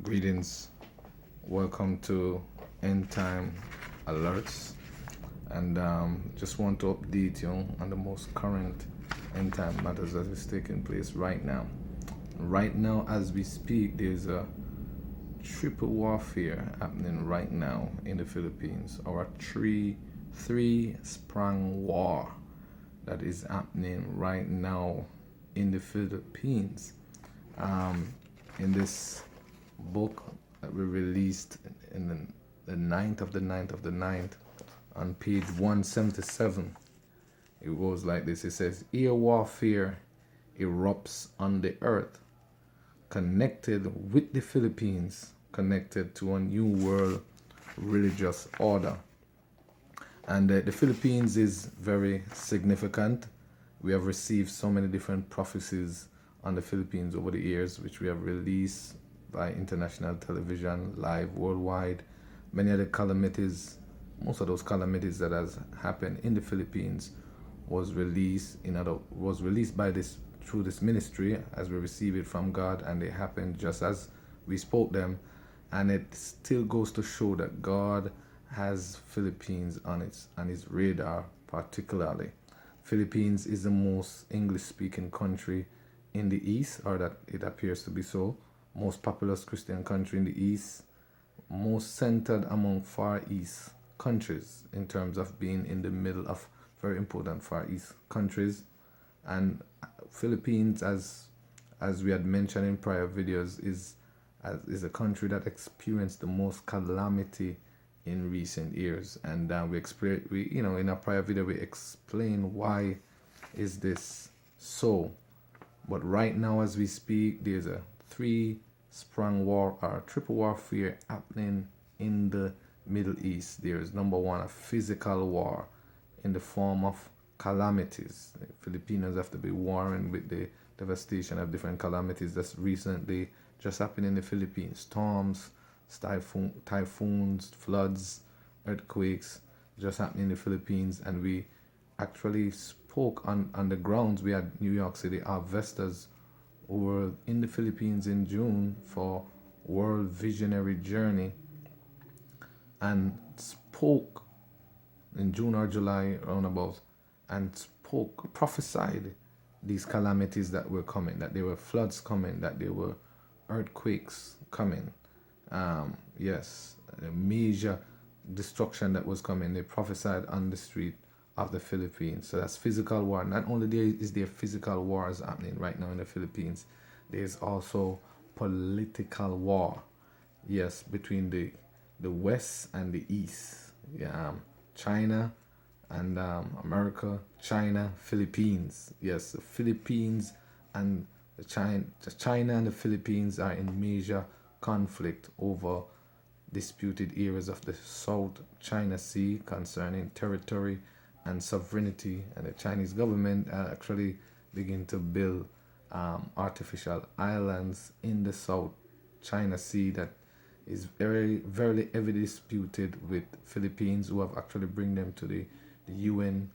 Greetings, welcome to End Time Alerts, and just want to update you on the most current end time matters that is taking place right now. Right now, as we speak, there's a triple warfare happening right now in the Philippines, or a three-sprang war that is happening right now in the Philippines. In this book that we released in the 9th of the 9th of the 9th on page 177, it goes like this. It says, air warfare erupts on the earth, connected with the Philippines, connected to a new world religious order. And the Philippines is very significant. We have received so many different prophecies on the Philippines over the years, which we have released by international television, live, worldwide. Many of the calamities, most of those calamities that has happened in the Philippines was released by this through this ministry as we receive it from God, and they happened just as we spoke them. And it still goes to show that God has Philippines on his radar, particularly. Philippines is the most English-speaking country in the East, or that it appears to be so. Most populous Christian country in the East, most centered among Far East countries in terms of being in the middle of very important Far East countries. And Philippines, as we had mentioned in prior videos, is a country that experienced the most calamity in recent years. And in our prior video we explain why is this so. But right now as we speak, there's a three-sprung war or triple warfare happening in the Middle East. There's number one, a physical war in the form of calamities. The Filipinos have to be warring with the devastation of different calamities that's recently just happened in the Philippines. Storms, typhoons, floods, earthquakes just happened in the Philippines. And we actually spoke on the grounds. We had New York City harvesters who were in the Philippines in June for World Visionary Journey, and spoke in June or July roundabout, and prophesied these calamities that were coming, that there were floods coming, that there were earthquakes coming. Yes, a major destruction that was coming. They prophesied on the street of the Philippines. So that's physical war. Not only is there physical wars happening right now in the Philippines, there's also political war. Yes, between the West and the East. Yeah, China and America, China, Philippines. Yes, the Philippines and China and the Philippines are in major conflict over disputed areas of the South China Sea concerning territory and sovereignty. And the Chinese government actually begin to build artificial islands in the South China Sea that is very, very heavily disputed with Philippines, who have actually bring them to the UN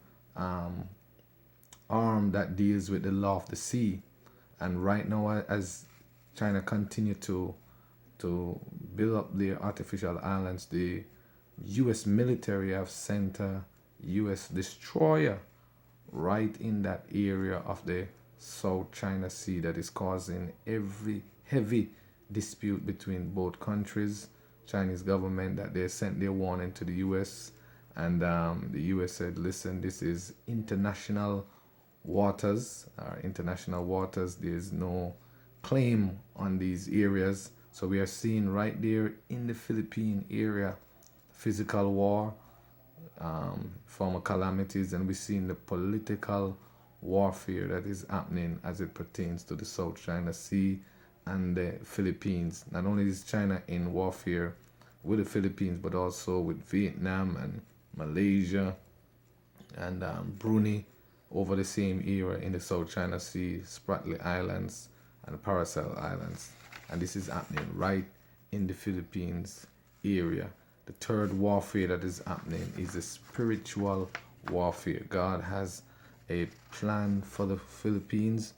arm that deals with the law of the sea. And right now, as China continue to build up their artificial islands, the US military have sent a US destroyer right in that area of the South China Sea that is causing every heavy dispute between both countries. Chinese government that they sent their warning to the US, and the US said, listen, this is international waters. There's no claim on these areas. So we are seeing right there in the Philippine area physical war, former calamities, and we're seeing the political warfare that is happening as it pertains to the South China Sea and the Philippines. Not only is China in warfare with the Philippines, but also with Vietnam and Malaysia and Brunei over the same area in the South China Sea, Spratly Islands and Paracel Islands. And this is happening right in the Philippines area. The third warfare that is happening is a spiritual warfare. God has a plan for the Philippines.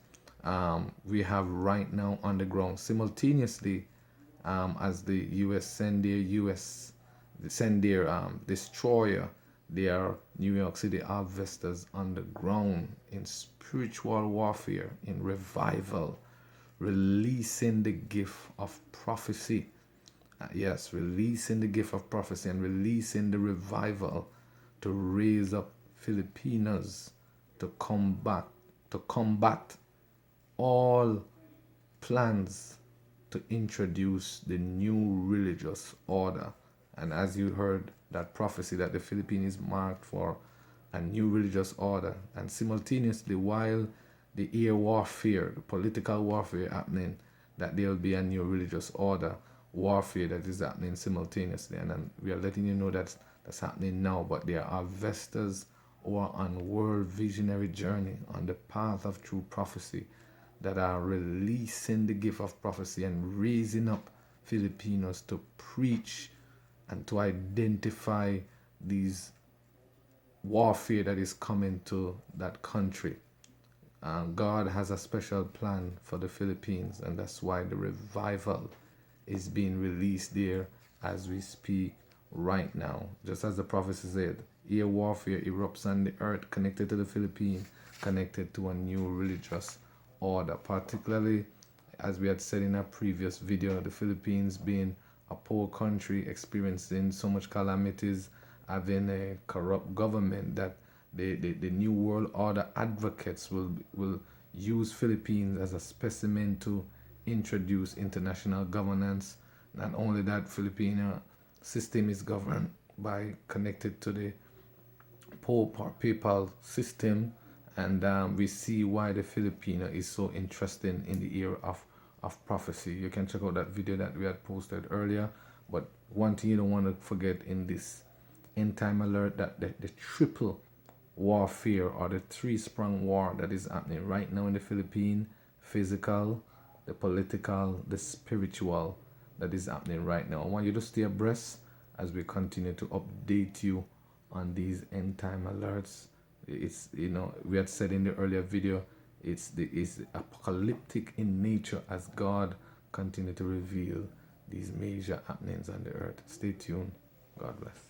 We have right now on the ground simultaneously as the U.S. send their destroyer, their New York City harvesters on the ground in spiritual warfare, in revival, releasing the gift of prophecy. Yes, releasing the gift of prophecy and releasing the revival to raise up Filipinos to combat all plans to introduce the new religious order. And as you heard that prophecy, that the Philippines is marked for a new religious order, and simultaneously, while the air warfare, the political warfare happening, that there will be a new religious order warfare that is happening simultaneously. And then we are letting you know that that's happening now. But there are investors who are on world visionary journey on the path of true prophecy, that are releasing the gift of prophecy and raising up Filipinos to preach and to identify these warfare that is coming to that country. God has a special plan for the Philippines, and that's why the revival is being released there as we speak right now. Just as the prophecy said, air warfare erupts on the earth, connected to the Philippines, connected to a new religious order. Particularly, as we had said in a previous video, the Philippines being a poor country, experiencing so much calamities, having a corrupt government, that the new world order advocates will use Philippines as a specimen to introduce international governance. Not only that, Filipino system is governed by, connected to the Pope or papal system, and we see why the Filipino is so interested in the era of prophecy. You can check out that video that we had posted earlier. But one thing you don't want to forget in this end time alert, that the triple warfare, or the three-sprung war that is happening right now in the Philippines: physical, the political, the spiritual, that is happening right now. I want you to stay abreast as we continue to update you on these end time alerts. It's, you know, we had said in the earlier video, it's apocalyptic in nature as God continue to reveal these major happenings on the earth. Stay tuned. God bless.